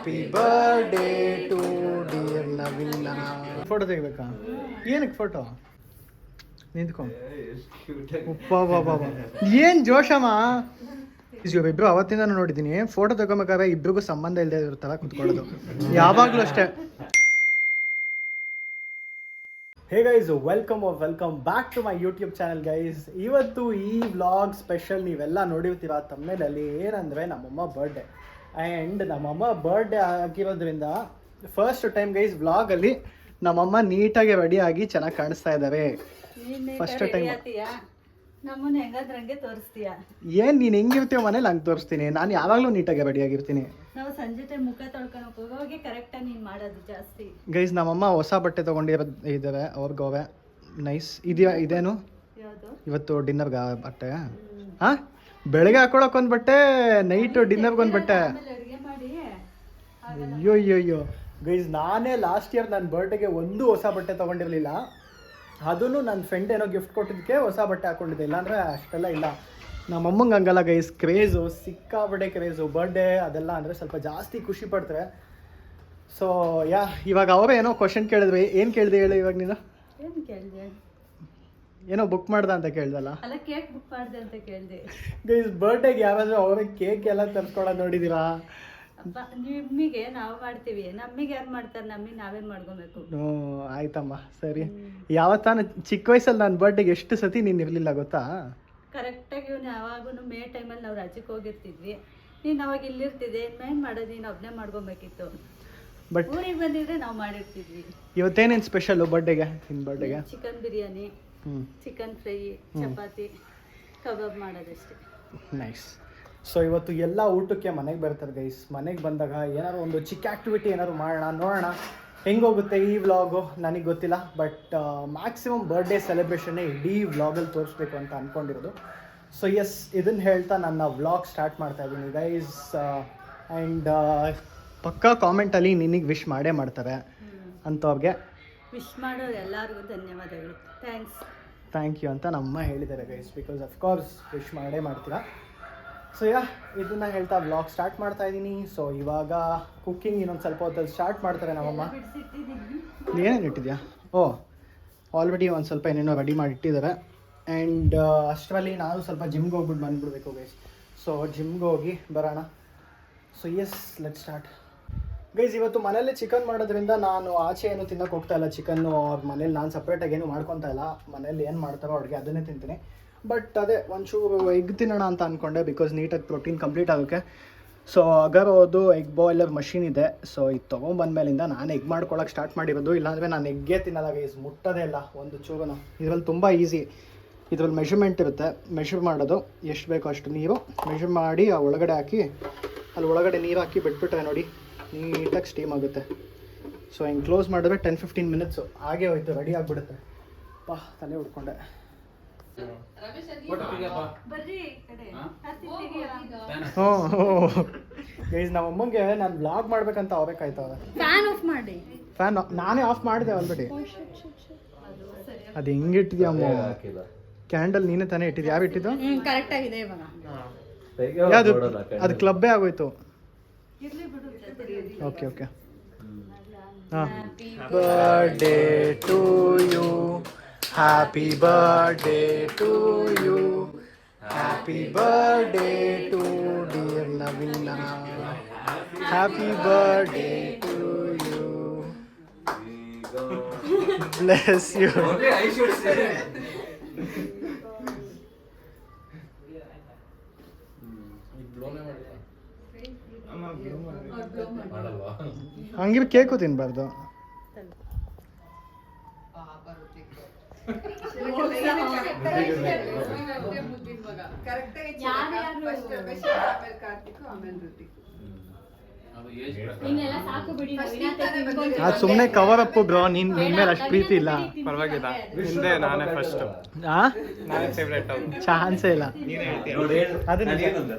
Happy birthday to dear Naveena. Photo ತೆಗಿಬೇಕಾ? ಏನಕ್ಕೆ photo? ನಿಂತ್ಕೊಂಡು ಏನು ಜೋಶಮ್ಮ. ಇಬ್ರು ಅವತ್ತಿಂದ ನೋಡಿದ್ದೀನಿ. ಫೋಟೋ ತಗೋಬೇಕಾದ್ರೆ ಇಬ್ರಿಗೂ ಸಂಬಂಧ ಇಲ್ಲದೆ ಇರ್ತಾರ ಕುತ್ಕೊಳ್ಳೋದು ಯಾವಾಗಲೂ ಅಷ್ಟೇ. Hey guys, welcome back to my YouTube channel guys. ಇವತ್ತು ಈ ವ್ಲಾಗ್ ಸ್ಪೆಷಲ್ ನೀವೆಲ್ಲ ನೋಡಿರ್ತೀರ ತಮ್ಮನೇಲಿ. ಏನಂದರೆ ನಮ್ಮಮ್ಮ ಬರ್ಡೇ ಆ್ಯಂಡ್ ನಮ್ಮಮ್ಮ ಬರ್ಡೇ ಆಗಿರೋದ್ರಿಂದ ಫಸ್ಟ್ ಟೈಮ್ ಗೈಸ್ ವ್ಲಾಗಲ್ಲಿ ನಮ್ಮಮ್ಮ ನೀಟಾಗಿ ರೆಡಿಯಾಗಿ ಚೆನ್ನಾಗಿ ಕಾಣಿಸ್ತಾ ಇದ್ದಾರೆ. First time. ನಮ್ಮನ್ನ ಹೆಂಗಾದ್ರಂಗೆ ತೋರಿಸ್ತೀಯ? ಏನು ನೀನು ಹೆಂಗಿರ್ತೀವ ಮನೇಲಿ ಹಂಗೆ ತೋರಿಸ್ತೀನಿ. ನಾನು ಯಾವಾಗಲೂ ನೀಟಾಗಿ ರೆಡಿಯಾಗಿರ್ತೀನಿ. ನಾವು ಸಂಜೆ ಟೈಮ್ ಮುಖ ತೊಳ್ಕೊಳಕ್ ಹೋಗೋಗಿ ಕರೆಕ್ಟಾಗಿ ನೀನು ಮಾಡೋದು ಜಾಸ್ತಿ. ಗೈಸ್, ನಮ್ಮಮ್ಮ ಹೊಸ ಬಟ್ಟೆ ತೊಗೊಂಡಿರೋದು ಇದ್ದಾವೆ ಅವ್ರಿಗೋವೆ. ನೈಸ್. ಇದೆಯಾ? ಇದೇನು ಇವತ್ತು ಡಿನ್ನರ್ಗೆ ಬಟ್ಟೆ? ಹಾಂ, ಬೆಳಗ್ಗೆ ಹಾಕೊಳಕ್ಕೆ ಒಂದು ಬಟ್ಟೆ, ನೈಟು ಡಿನ್ನರ್ಗೆ ಒಂದು ಬಟ್ಟೆ. ಅಯ್ಯೋ ಗೈಸ್, ನಾನೇ ಲಾಸ್ಟ್ ಇಯರ್ ನನ್ನ ಬರ್ಡೇಗೆ ಒಂದು ಹೊಸ ಬಟ್ಟೆ ತೊಗೊಂಡಿರಲಿಲ್ಲ. ಅದನ್ನು ನನ್ನ ಫ್ರೆಂಡ್ ಏನೋ ಗಿಫ್ಟ್ ಕೊಟ್ಟಿದ್ದಕ್ಕೆ ಹೊಸ ಬಟ್ಟೆ ಹಾಕ್ಕೊಂಡಿದ್ದೆ. ಇಲ್ಲಾಂದರೆ ಅಷ್ಟೆಲ್ಲ ಇಲ್ಲ. ನಮ್ಮಮ್ಮಂಗೆ ಹಂಗಲ್ಲ ಗೈಸ್, ಕ್ರೇಜು, ಸಿಕ್ಕಾಬಟ್ಟೆ ಕ್ರೇಜು. ಬರ್ಡೇ ಅದೆಲ್ಲ ಅಂದರೆ ಸ್ವಲ್ಪ ಜಾಸ್ತಿ ಖುಷಿ ಪಡ್ತಾರೆ. ಸೊ ಇವಾಗ ಅವರೇ ಏನೋ ಕ್ವಶನ್ ಕೇಳಿದ್ವಿ. ಏನು ಕೇಳಿದೆ ಹೇಳು ಇವಾಗ ನೀನು? ಏನು ಕೇಳಿದೆ? ಏನೋ ಬುಕ್ ಮಾಡ್ದೆ ಅಂತ ಕೇಳ್ದಲ್ಲ? ಅಲ್ಲ, ಕೇಕ್ ಬುಕ್ ಮಾಡಿದೆ ಅಂತ ಕೇಳಿದೆ. ಗೈಸ್, ಬರ್ಡೇಗೆ ಯಾರಾದರೂ ಅವರೇ ಕೇಕ್ ಎಲ್ಲ ತರಿಸ್ಕೊಳೋದು ನೋಡಿದ್ದೀರಾ? ನಿಮಗೆ ನಾವು ಮಾಡ್ತೀವಿ, ನಮಗೆ ಯಾರು ಮಾಡ್ತಾರೆ? ನಮಗೆ ನಾವೇ ಮಾಡ್ಕೊಬೇಕು. ಹ್ಞೂ, ಆಯ್ತಮ್ಮ, ಸರಿ. ಯಾವತ್ತಾನು ಚಿಕ್ಕ ವಯಸ್ಸಲ್ಲಿ ನನ್ನ ಬರ್ಡೇಗೆ ಎಷ್ಟು ಸತಿ ನೀನು ಇರಲಿಲ್ಲ ಗೊತ್ತಾ? ಕರೆಕ್ಟಾಗಿ ಯಾವಾಗೂ ಮೇ ಟೈಮಲ್ಲಿ ನಾವು ರಜಕ್ಕೆ ಹೋಗಿರ್ತಿದ್ವಿ. ನೀನು ಅವಾಗ ಇಲ್ಲಿರ್ತಿದ್ದೆ. ಏನು ಮಾಡೋದು? ನೀನು ಒಬ್ಬನೇ ಮಾಡ್ಕೊಬೇಕಿತ್ತು. ಬಟ್ ಊರಿಗೆ ಬಂದಿದ್ರೆ ನಾವು ಮಾಡಿರ್ತಿದ್ವಿ. ಇವತ್ತೇನೇನು ಸ್ಪೆಷಲು ಬರ್ಡೇಗೆ? ನಿನ್ನ ಬರ್ಡೇಗೆ chicken biryani, chicken fry, chapati, kebab ಮಾಡೋದಷ್ಟೇ. ನೈಸ್. ಸೊ ಇವತ್ತು ಎಲ್ಲ ಊಟಕ್ಕೆ ಮನೆಗೆ ಬರ್ತಾರೆ ಗೈಸ್. ಮನೆಗೆ ಬಂದಾಗ ಏನಾದ್ರು ಒಂದು ಚಿಕ್ಕ ಆ್ಯಕ್ಟಿವಿಟಿ ಏನಾದ್ರು ಮಾಡೋಣ, ನೋಡೋಣ ಹೆಂಗೋಗುತ್ತೆ ಈ ವ್ಲಾಗು. ನನಗೆ ಗೊತ್ತಿಲ್ಲ, ಬಟ್ ಮ್ಯಾಕ್ಸಿಮಮ್ ಬರ್ಡೇ ಸೆಲೆಬ್ರೇಷನ್ನೇ ಇಡೀ ವ್ಲಾಗಲ್ಲಿ ತೋರಿಸ್ಬೇಕು ಅಂತ ಅಂದ್ಕೊಂಡಿರೋದು. ಸೊ ಎಸ್, ಇದನ್ನು ಹೇಳ್ತಾ ನನ್ನ ವ್ಲಾಗ್ ಸ್ಟಾರ್ಟ್ ಮಾಡ್ತಾ ಇದ್ದೀನಿ ಗೈಸ್. ಆ್ಯಂಡ್ ಪಕ್ಕಾ ಕಾಮೆಂಟಲ್ಲಿ ನಿನಗೆ ವಿಶ್ ಮಾಡೇ ಮಾಡ್ತಾರೆ ಅಂಥವ್ರಿಗೆ. ವಿಶ್ ಮಾಡೋರು ಎಲ್ಲರಿಗೂ ಧನ್ಯವಾದಗಳು. ಥ್ಯಾಂಕ್ ಯು ಅಂತ ನಮ್ಮ ಹೇಳಿದ್ದಾರೆ ಗೈಸ್. ಬಿಕಾಸ್ ಅಫ್ಕೋರ್ಸ್ ವಿಶ್ ಮಾಡೇ ಮಾಡ್ತೀರಾ. ಸೊ ಇದನ್ನು ಹೇಳ್ತಾ ವ್ಲಾಗ್ ಸ್ಟಾರ್ಟ್ ಮಾಡ್ತಾ ಇದ್ದೀನಿ. ಸೊ ಇವಾಗ ಕುಕ್ಕಿಂಗ್ ಇನ್ನೊಂದು ಸ್ವಲ್ಪ ಹೊತ್ತಲ್ಲಿ ಸ್ಟಾರ್ಟ್ ಮಾಡ್ತಾರೆ ನಮ್ಮಮ್ಮ. ಏನೇನು ಇಟ್ಟಿದ್ಯಾ? ಆಲ್ರೆಡಿ ಒಂದು ಸ್ವಲ್ಪ ಏನೇನೋ ರೆಡಿ ಮಾಡಿ ಇಟ್ಟಿದ್ದಾರೆ. ಆ್ಯಂಡ್ ಅಷ್ಟರಲ್ಲಿ ನಾನು ಸ್ವಲ್ಪ ಜಿಮ್ಗೆ ಹೋಗ್ಬಿಟ್ಟು ಬಂದುಬಿಡ್ಬೇಕು ಗೈಸ್. ಸೊ ಜಿಮ್ಗೆ ಹೋಗಿ ಬರೋಣ. So yes, let start guys. ಇವತ್ತು ಮನೇಲಿ ಚಿಕನ್ ಮಾಡೋದ್ರಿಂದ ನಾನು ಆಚೆ ಏನು ತಿನ್ನೋಕೆ ಹೋಗ್ತಾ ಇಲ್ಲ. ಚಿಕನ್ನು ಅವ್ರ ಮನೇಲಿ ನಾನು ಸಪ್ರೇಟಾಗಿ ಏನು ಮಾಡ್ಕೊತಾ ಇಲ್ಲ. ಮನೇಲಿ ಏನು ಮಾಡ್ತಾರೋ ಅಡುಗೆ ಅದನ್ನೇ ತಿಂತೀನಿ. ಬಟ್ ಅದೇ ಒಂಚೂರು ಎಗ್ ತಿನ್ನೋಣ ಅಂತ ಅಂದ್ಕೊಂಡೆ, ಬಿಕಾಸ್ ನೀಟಾಗಿ ಪ್ರೋಟೀನ್ ಕಂಪ್ಲೀಟ್ ಆಗೋಕ್ಕೆ. ಸೊ ಅಗರೋದು ಎಗ್ ಬಾಯ್ಲರ್ ಮಷಿನ್ ಇದೆ. ಸೊ ಇದು ತೊಗೊಂಬಂದ್ಮೇಲಿಂದ ನಾನು ಎಗ್ ಮಾಡ್ಕೊಳಕ್ಕೆ ಸ್ಟಾರ್ಟ್ ಮಾಡಿರೋದು. ಇಲ್ಲಾಂದರೆ ನಾನು ಎಗ್ಗೇ ತಿನ್ನಲ್ಲ ಗೈಸ್, ಮುಟ್ಟೋದೇ ಇಲ್ಲ ಒಂದು ಚೂರು. ಇದರಲ್ಲಿ ತುಂಬ ಈಸಿ. ಇದರಲ್ಲಿ ಮೆಷರ್ಮೆಂಟ್ ಇರುತ್ತೆ. ಮೆಷರ್ ಮಾಡೋದು ಎಷ್ಟು ಬೇಕೋ ಅಷ್ಟು ನೀರು ಮೆಷರ್ ಮಾಡಿ ಆ ಒಳಗಡೆ ಹಾಕಿ, ಅಲ್ಲಿ ಒಳಗಡೆ ನೀರು ಹಾಕಿ ಬಿಟ್ಬಿಟ್ರೆ ನೋಡಿ ನೀಟಾಗಿ ಸ್ಟೀಮ್ ಆಗುತ್ತೆ. ಸೊ ಹಿಂಗೆ ಕ್ಲೋಸ್ ಮಾಡಿದ್ರೆ 10-15 ಮಿನಿಟ್ಸು ಹಾಗೆ ಹೋಯ್ತು, ರೆಡಿ ಆಗಿಬಿಡುತ್ತೆ. ತಲೆ ಹುಡ್ಕೊಂಡೆ. ಗೈಸ್, ನಮ್ಮ ಅಮ್ಮಂಗೆ ನಾನು ವ್ಲಾಗ್ ಮಾಡ್ಬೇಕಂತ ಅವರೇ ಕಾಯ್ತಾವೆ. ಫ್ಯಾನ್ ನಾನೇ ಆಫ್ ಮಾಡಿದೆ ಆಲ್ರೆಡಿ. ಅದು ಹೆಂಗೆ ಇಟ್ಟಿದ್ಯಾ ಅಮ್ಮ? ಕ್ಯಾಂಡಲ್ ನೀನೇ ತಾನೇ ಇಟ್ಟಿದ್ಯಾ? ಯಾವ ಇಟ್ಟಿದ್ದು? ಕರೆಕ್ಟ್ ಆಗಿದೆ ಇವಾಗ. ಯಾವುದು? ಅದು ಕ್ಲಬ್ಬೇ ಆಗೋಯ್ತು. ಓಕೆ ಹಾಂ. Birthday to you, happy birthday to you, happy birthday to dear Naveena, happy birthday to you, bless you. ಹಂಗಿರ ಕೇಕು ತಿನ್ಬಾರ್ದು. ಅದು ಸುಮ್ಮನೆ ಕವರ್ ಅಪ್ ಬ್ರೋ. ನಿನ್ ಮೇಲೆ ಅಷ್ಟು ಪ್ರೀತಿ ಇಲ್ಲ. ಪರವಾಗಿಲ್ಲ, ಹಿಂದೆ ನಾನೇ ಫಸ್ಟ್, ನಾನೇ ಫೇವ್ರೇಟ್. ಚಾನ್ಸೇ ಇಲ್ಲ.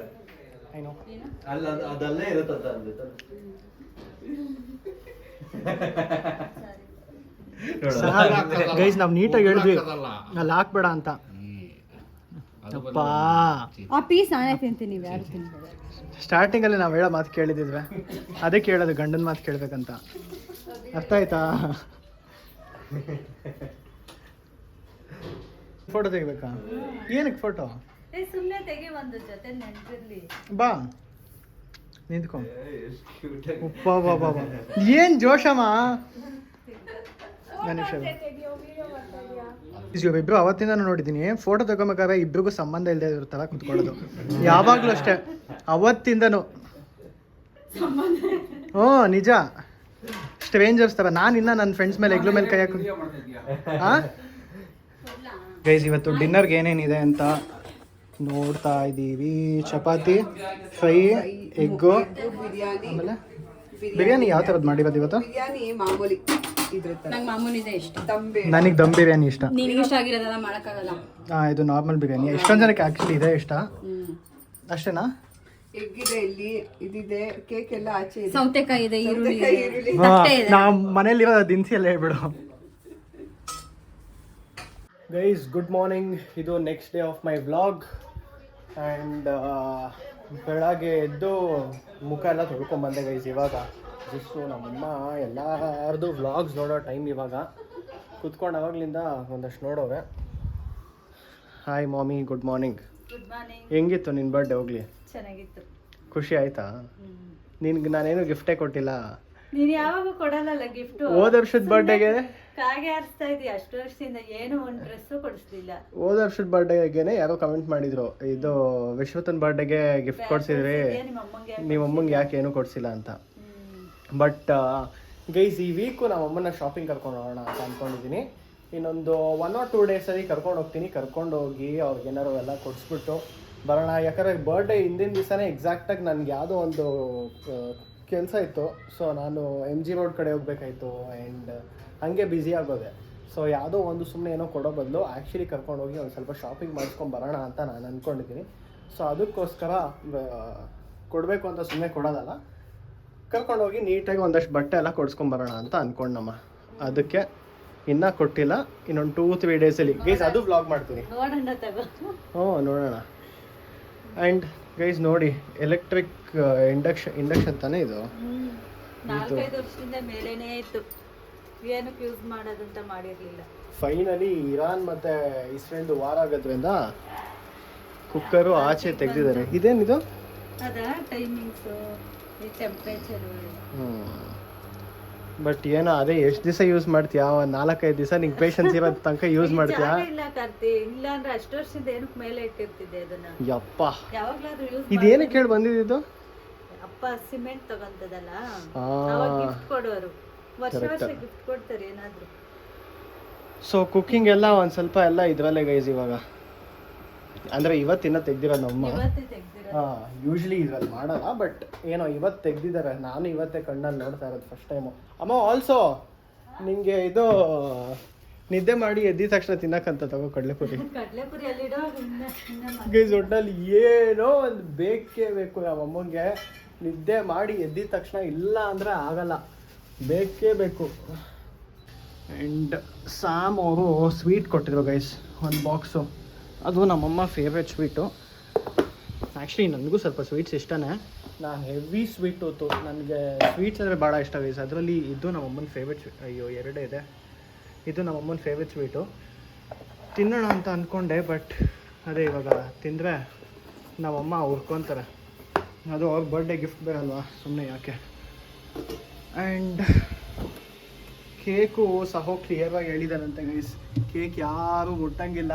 ಅದಲ್ಲೇ ಇರುತ್ತೆ. ಗೈಸ್, ನಾವು ನೀಟಾಗಿ ಹೇಳಿದ್ವಿ ಅಲ್ಲಿ ಹಾಕ್ಬೇಡ ಅಂತ. ಅಪ್ಪ ಆ ಪೀಸ್ ನಾನೇ ತಿಂತೀನಿ, ನೀವು ಯಾರು ತಿನ್ಬೇಡ. ಸ್ಟಾರ್ಟಿಂಗಲ್ಲಿ ನಾವು ಹೇಳೋ ಮಾತು ಕೇಳಿದ್ವಿ, ಅದೇ ಕೇಳೋದು ಗಂಡನ ಮಾತು ಕೇಳಬೇಕಂತ. ಅರ್ಥ ಆಯ್ತಾ? ಫೋಟೋ ತೆಗಿಬೇಕಾ? ಏನಕ್ಕೆ ಫೋಟೋ? ಸುಮ್ಮನೆ ತೆಗಿ, ಒಂದು ಜೊತೆ ನೆನಪಿರ್ಲಿ. ಬಾ ನಿಂತ್ಕೊ. ಉಪ್ಪ ಬಾಬಾ ಏನು ಜೋಶಮ್ಮ. ಇಬ್ರು ಅವತ್ತಿಂದ ನೋಡಿದ್ದೀನಿ, ಫೋಟೋ ತಗೋಬೇಕಾದ್ರೆ ಇಬ್ರಿಗೂ ಸಂಬಂಧ ಇಲ್ಲದೆ ಇರೋ ಥರ ಕುತ್ಕೊಳ್ಳೋದು ಯಾವಾಗಲೂ ಅಷ್ಟೇ, ಅವತ್ತಿಂದನು. ಹ್ಞೂ ನಿಜ, ಸ್ಟ್ರೇಂಜರ್ಸ್ ಥರ. ನಾನು ಇನ್ನ ನನ್ನ ಫ್ರೆಂಡ್ಸ್ ಮೇಲೆ ಎಗ್ಲು ಮೇಲೆ ಕೈ ಹಾಕಿ. ಹಾಂ ಗೈಸ್, ಇವತ್ತು ಡಿನ್ನರ್ಗೆ ಏನೇನಿದೆ ಅಂತ ನೋಡ್ತಾ ಇದ್ದೀವಿ. ಚಪಾತಿ, ಫ್ರೈ, ಎಗ್ಗು, ಆಮೇಲೆ ಬಿರಿಯಾನಿ. ಯಾವ ಥರದ್ದು ಮಾಡಿರೋದು ಇವತ್ತು? ಮಾಮೂಲಿ ನಂಗೆ ಮಾಮೂಲಿ ಇದೆ ಇಷ್ಟ. ನನಗೆ ದಮ್ ಬಿರಿಯಾನಿ ಇಷ್ಟ. ನಿನಗೆ ಇಷ್ಟ ಆಗಿರೋದಲ್ಲ ಮಾಡೋಕ್ಕಾಗಲ್ಲ. ಹಾಂ, ಇದು ನಾರ್ಮಲ್ ಬಿರಿಯಾನಿ. ಎಷ್ಟೊಂದು ಜನಕ್ಕೆ ಆ್ಯಕ್ಚುಲಿ ಇದೆ ಇಷ್ಟ. ಅಷ್ಟೇನಾ? ಎಗ್ಗಿದೆ, ಇಲ್ಲಿ ಇದಿದೆ, ಕೇಕ್ ಎಲ್ಲ ಆಚೆ ಇದೆ, ಸೌತೆಕಾಯಿ ಇದೆ, ಈರುಳ್ಳಿ ಇದೆ. ನಾವು ಮನೇಲಿರೋ ದಿನಸಿ ಎಲ್ಲ ಹೇಳ್ಬಿಡು. Guys, good morning. ಇದು next day of my vlog. And ಬೆಳಗ್ಗೆ ಎದ್ದು ಮುಖ ಎಲ್ಲ ತೊಳ್ಕೊಂಬಂದೆ ಗೈಸ್. ಇವಾಗ ಜಸ್ಟು ನಮ್ಮಮ್ಮ ಎಲ್ಲಾರ್ದು ವ್ಲಾಗ್ಸ್ ನೋಡೋ ಟೈಮ್ ಇವಾಗ. ಕೂತ್ಕೊಂಡು ಅವಾಗಲಿಂದ ಒಂದಷ್ಟು ನೋಡೋವೆ. ಹಾಯ್ ಮಾಮಿ, ಗುಡ್ ಮಾರ್ನಿಂಗ್. Good morning. ಹೆಂಗಿತ್ತು ನಿನ್ನ ಬರ್ಡೇ? ಹೋಗ್ಲಿ, ಚೆನ್ನಾಗಿತ್ತು. ಖುಷಿ ಆಯ್ತಾ? ನಿನ್ಗೆ ನಾನೇನು ಗಿಫ್ಟೇ ಕೊಟ್ಟಿಲ್ಲ. ನೀನು ಯಾವಾಗ ಕೊಡಲ್ಲ ಗಿಫ್ಟ್. ಹೋದ ವರ್ಷದ ಬರ್ಡೇಗೆ ಕಾಗೆ ಆರಿಸ್ತಾ ಇದೀಯ, ಅಷ್ಟು ವರ್ಷದಿಂದ ಏನು ಒಂದು ಡ್ರೆಸ್ಸು ಕೊಡಿಸ್ಲಿಲ್ಲ. ಹೋದ ವರ್ಷದ ಬರ್ಡೇಗೆನೆ ಯಾರೋ ಕಮೆಂಟ್ ಮಾಡಿದ್ರು, ಇದು ವಿಶ್ವತನ್ ಬರ್ಡೇಗೆ ಗಿಫ್ಟ್ ಕೊಡ್ಸಿದ್ರಿ, ನಿಮ್ಮ ಅಮ್ಮಂಗೆ ಯಾಕೆ ಏನೂ ಕೊಡ್ಸಿಲ್ಲ ಅಂತ. ಬಟ್ ಗೈಸ್, ಈ ವೀಕು ನಮ್ಮ ಅಮ್ಮನ ಶಾಪಿಂಗ್ ಕರ್ಕೊಂಡು ಹೋಗೋಣ ಅಂತ ಅಂದ್ಕೊಂಡಿದ್ದೀನಿ. ಇನ್ನೊಂದು 1 or 2 ಡೇಸಲ್ಲಿ ಕರ್ಕೊಂಡು ಹೋಗ್ತೀನಿ. ಕರ್ಕೊಂಡು ಹೋಗಿ ಅವ್ರಿಗೆ ಏನಾರು ಎಲ್ಲ ಕೊಡಿಸ್ಬಿಟ್ಟು ಬರೋಣ. ಯಾಕಂದರೆ ಬರ್ಡೇ ಹಿಂದಿನ ದಿವಸನೇ ಎಕ್ಸಾಕ್ಟಾಗಿ ನನಗೆ ಯಾವುದೋ ಒಂದು ಕೆಲಸ ಇತ್ತು. ಸೊ ನಾನು MG ರೋಡ್ ಕಡೆ ಹೋಗ್ಬೇಕಾಯ್ತು. ಆ್ಯಂಡ್ ಹಾಗೆ ಬ್ಯುಸಿ ಆಗೋದೆ. ಸೊ ಯಾವುದೋ ಒಂದು ಸುಮ್ಮನೆ ಏನೋ ಕೊಡೋ ಬದಲು ಆ್ಯಕ್ಚುಲಿ ಕರ್ಕೊಂಡೋಗಿ ಒಂದು ಸ್ವಲ್ಪ ಶಾಪಿಂಗ್ ಮಾಡಿಸ್ಕೊಂಡು ಬರೋಣ ಅಂತ ನಾನು ಅಂದ್ಕೊಂಡಿದ್ದೀನಿ. ಸೊ ಅದಕ್ಕೋಸ್ಕರ ಕೊಡಬೇಕು ಅಂತ ಸುಮ್ಮನೆ ಕೊಡೋದಲ್ಲ, ಕರ್ಕೊಂಡೋಗಿ ನೀಟಾಗಿ ಒಂದಷ್ಟು ಬಟ್ಟೆ ಎಲ್ಲ ಕೊಡಿಸ್ಕೊಂಬರೋಣ ಅಂತ ಅಂದ್ಕೊಂಡಮ್ಮ. ಅದಕ್ಕೆ ಇನ್ನೂ ಕೊಟ್ಟಿಲ್ಲ. ಇನ್ನೊಂದು 2-3 ಡೇಸಲ್ಲಿ ಗೈಸ್ ಅದು ವ್ಲಾಗ್ ಮಾಡ್ತೀನಿ. ಹ್ಞೂ, ನೋಡೋಣ. ಆ್ಯಂಡ್ ಗೈಸ್ ನೋಡಿ, ಎಲೆಕ್ಟ್ರಿಕ್ ಇಂಡಕ್ಷನ್ ತಾನೇ ಇದು. 4-5 ವರ್ಷದಿಂದ ಮೇಲೇನೇ ಇತ್ತು, ಏನಕ್ಕೆ ಯೂಸ್ ಮಾಡೋದಂತ ಮಾಡಿರಲಿಲ್ಲ. ಫೈನಲಿ ಇರಾನ್ ಮತ್ತು ಇಸ್ರೇಲ್ದು ವಾರ ಆಗೋದ್ರಿಂದ ಕುಕ್ಕರು ಆಚೆ ತೆಗೆದಿದ್ದಾರೆ. ಇದೇನಿದು? ಅದಾ ಟೈಮಿಂಗ್ಸು, ಟೆಂಪ್ರೇಚರು. ಬಟ್ ಏನೋ ಅದೇ, ಎಷ್ಟು ದಿವಸ ಯೂಸ್ ಮಾಡ್ತೀಯಾ? 4-5 ದಿವಸ ನಿಂಗೆ ಪೇಷನ್ಸ್ ಇರೋ ತನಕ ಯೂಸ್ ಮಾಡ್ತೀಯಾ? ಇಲ್ಲ ಕರ್ತಿ, ಇಲ್ಲ ಅಂದ್ರೆ ಅಷ್ಟು ವರ್ಷದಿಂದ ಏನಕ್ಕೆ ಮೇಲೆ ಇಟ್ಟಿರ್ತಿದ್ದೆ ಅದನ್ನ. ಯಪ್ಪ, ಯಾವಾಗ್ಲಾದ್ರೂ ಯೂಸ್. ಇದೇನಕ್ಕೆ ಹೇಳಿ ಬಂದಿದ್ದು? ಅಪ್ಪ ಸಿಮೆಂಟ್ ತಗೊಂತದಲ್ಲ, ಅವಾಗ ಗಿಫ್ಟ್ ಕೊಡೋರು. ವರ್ಷ ಗಿಫ್ಟ್ ಕೊಡ್ತಾರೆ ಏನಾದ್ರು. ಸೊ ಕುಕ್ಕಿಂಗ್ ಎಲ್ಲ ಒಂದು ಸ್ವಲ್ಪ ಎಲ್ಲ ಇದರಲ್ಲೇ ಗೈಸ್ ಇವಾಗ. ಅಂದರೆ ಇವತ್ತಿನ ತೆಗ್ದಿರೋದು ನಮ್ಮ. ಹಾಂ, ಯೂಶ್ವಲಿ ಇದ್ರಲ್ಲಿ ಮಾಡಲ್ಲ, ಬಟ್ ಏನೋ ಇವತ್ತು ತೆಗ್ದಿದ್ದಾರೆ. ನಾನು ಇವತ್ತೇ ಕಣ್ಣಲ್ಲಿ ನೋಡ್ತಾ ಇರೋದು ಫಸ್ಟ್ ಟೈಮು. ಅಮ್ಮ ಆಲ್ಸೋ ನಿಂಗೆ ಇದು ನಿದ್ದೆ ಮಾಡಿ ಎದ್ದಿದ ತಕ್ಷಣ ತಿನ್ನಕ್ಕಂತ ತಗೋ ಕಡಲೆಪುರಿ. ಗೈಸ್, ಒಟ್ಟಲ್ಲಿ ಏನೋ ಒಂದು ಬೇಕೇ ಬೇಕು ನಮ್ಮ ಅಮ್ಮಂಗೆ. ನಿದ್ದೆ ಮಾಡಿ ಎದ್ದಿದ ತಕ್ಷಣ ಇಲ್ಲ ಅಂದರೆ ಆಗಲ್ಲ, ಬೇಕೇ ಬೇಕು. ಆ್ಯಂಡ್ ಸಾಮ್ ಅವರು ಸ್ವೀಟ್ ಕೊಟ್ಟಿದ್ರು ಗೈಸ್, ಒಂದು ಬಾಕ್ಸು. ಅದು ನಮ್ಮಮ್ಮ ಫೇವ್ರೆಟ್ ಸ್ವೀಟು. ಆ್ಯಕ್ಚುಲಿ ನನಗೂ ಸ್ವಲ್ಪ ಸ್ವೀಟ್ಸ್ ಇಷ್ಟನೇ. ನಾನು ಹೆವಿ ಸ್ವೀಟ್ ಹೊತ್ತು, ನನಗೆ ಸ್ವೀಟ್ಸ್ ಅಂದರೆ ಭಾಳ ಇಷ್ಟ ಗೈಸ್. ಅದರಲ್ಲಿ ಇದು ನಮ್ಮಮ್ಮನ ಫೇವ್ರೆಟ್ ಸ್ವೀಟ್. ಅಯ್ಯೋ, 2 ಇದೆ. ಇದು ನಮ್ಮಮ್ಮನ ಫೇವ್ರೆಟ್ ಸ್ವೀಟು. ತಿನ್ನೋಣ ಅಂತ ಅಂದ್ಕೊಂಡೆ, ಬಟ್ ಅದೇ ಇವಾಗ ತಿಂದರೆ ನಮ್ಮಮ್ಮ ಹುರ್ಕೊತಾರೆ. ಅದು ಅವ್ರ ಬರ್ಡೇ ಗಿಫ್ಟ್ ಬೇರಲ್ವಾ, ಸುಮ್ಮನೆ ಯಾಕೆ. ಆ್ಯಂಡ್ ಕೇಕು ಸಹ ಕ್ಲಿಯರಾಗಿ ಹೇಳಿದಾರಂತೆ ಗೈಸ್, ಕೇಕ್ ಯಾರೂ ಮುಟ್ಟಂಗಿಲ್ಲ.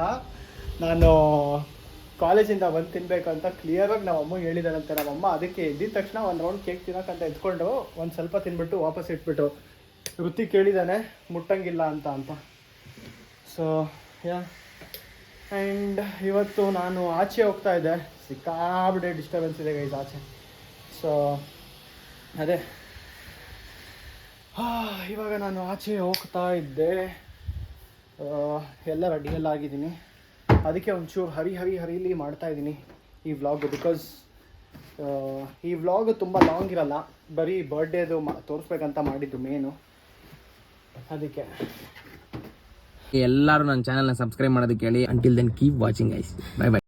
ನಾನು ಕಾಲೇಜಿಂದ ಬಂದು ತಿನ್ನಬೇಕಂತ ಕ್ಲಿಯರಾಗಿ ನಮ್ಮ ಅಮ್ಮಗೆ ಹೇಳಿದಾರಂತೆ. ನಮ್ಮಮ್ಮ ಅದಕ್ಕೆ ಎದ್ದಿದ ತಕ್ಷಣ ಒಂದು ರೌಂಡ್ ಕೇಕ್ ತಿನ್ನೋಕ್ಕಂತ ಎತ್ಕೊಂಡು ಒಂದು ಸ್ವಲ್ಪ ತಿನ್ಬಿಟ್ಟು ವಾಪಸ್ ಇಟ್ಬಿಟ್ಟು, ವೃತ್ತಿ ಕೇಳಿದ್ದಾನೆ ಮುಟ್ಟಂಗಿಲ್ಲ ಅಂತ. ಸೊ ಯಾ, ಆ್ಯಂಡ್ ಇವತ್ತು ನಾನು ಆಚೆ ಹೋಗ್ತಾ ಇದ್ದೆ. ಸಿಕ್ಕಾಬಿಟ್ಟೆ ಡಿಸ್ಟರ್ಬೆನ್ಸ್ ಇದೆ ಗೈಸ್ ಆಚೆ. ಸೊ ಅದೇ ಇವಾಗ ನಾನು ಆಚೆ ಹೋಗ್ತಾ ಇದ್ದೆ. ಎಲ್ಲ ರೆಡಿಯೆಲ್ಲ ಆಗಿದ್ದೀನಿ. ಅದಕ್ಕೆ ಒಂಚೂರು ಹರಿಲಿ ಮಾಡ್ತಾಯಿದ್ದೀನಿ ಈ ವ್ಲಾಗ್. ಬಿಕಾಸ್ ಈ ವ್ಲಾಗ್ ತುಂಬ ಲಾಂಗ್ ಇರಲ್ಲ, ಬರೀ ಬರ್ಡೇದು ತೋರಿಸ್ಬೇಕಂತ ಮಾಡಿದ್ದು ಮೇನು. ಅದಕ್ಕೆ ಎಲ್ಲರೂ ನನ್ನ ಚಾನಲ್ನ ಸಬ್ಸ್ಕ್ರೈಬ್ ಮಾಡೋದಕ್ಕೆ ಹೇಳಿ. Until then keep watching guys. Bye by.